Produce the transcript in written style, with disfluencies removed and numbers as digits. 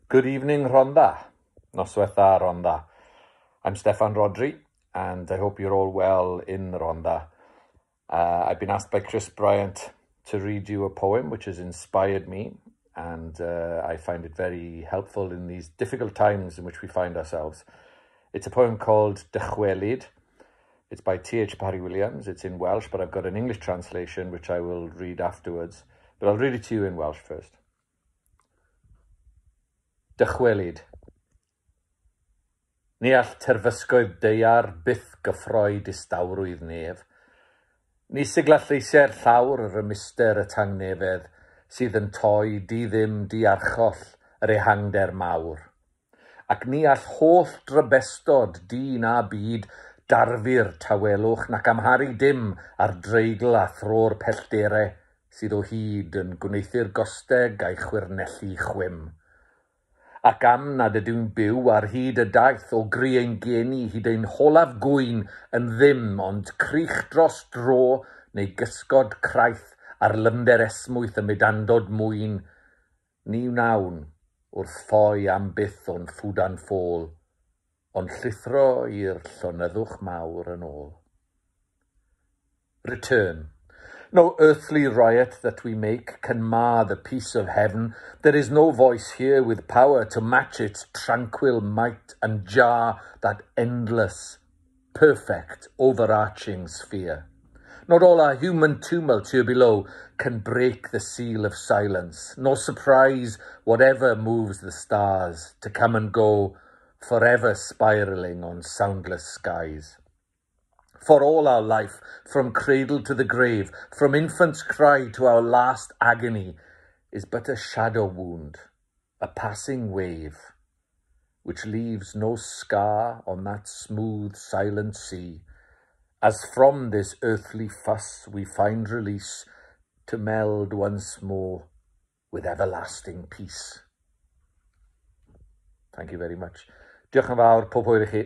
Good evening, Rhondda. Noswaith Rhondda. I'm Steffan Rhodri, and I hope you're all well in Rhondda. I've been asked by Chris Bryant to read you a poem which has inspired me, and I find it very helpful in these difficult times in which we find ourselves. It's a poem called Dychwelyd. It's by T.H. Parry Williams. It's in Welsh, but I've got an English translation which I will read afterwards. But I'll read it to you in Welsh first. Dychwelyd. Ni all terfysgoedd deiar byth gyffroi distawrwydd nef. Ni sigla lleisiau'r llawr yr ymyster y tangnefedd sydd yn toi di ddim di archoll yr ehangder mawr. Ac ni all holl drybestod di na byd darfu'r tawelwch nac amharu dim ar dreigl a thrôr pellderau sydd o hyd yn gwneithu'r gosteg a'i chwirnellu chwym. Ac am nad ydyw'n byw ar hyd y daeth o gri ein geni hyd ein holaf gwyn yn ddim ond crych dros dro neu gysgod craith ar lymder esmwyth y medandod mwyn, ni wnawn wrth ffoi am byth o'n ffwdan ffôl, ond llithro i'r llonyddwch mawr yn ôl. Return. No earthly riot that we make can mar the peace of heaven. There is no voice here with power to match its tranquil might and jar that endless, perfect, overarching sphere. Not all our human tumult here below can break the seal of silence, nor surprise whatever moves the stars to come and go, forever spiraling on soundless skies. For all our life, from cradle to the grave, from infant's cry to our last agony, is but a shadow wound, a passing wave, which leaves no scar on that smooth, silent sea, as from this earthly fuss we find release to meld once more with everlasting peace. Thank you very much. Diolch yn fawr, pob hwyl i chi.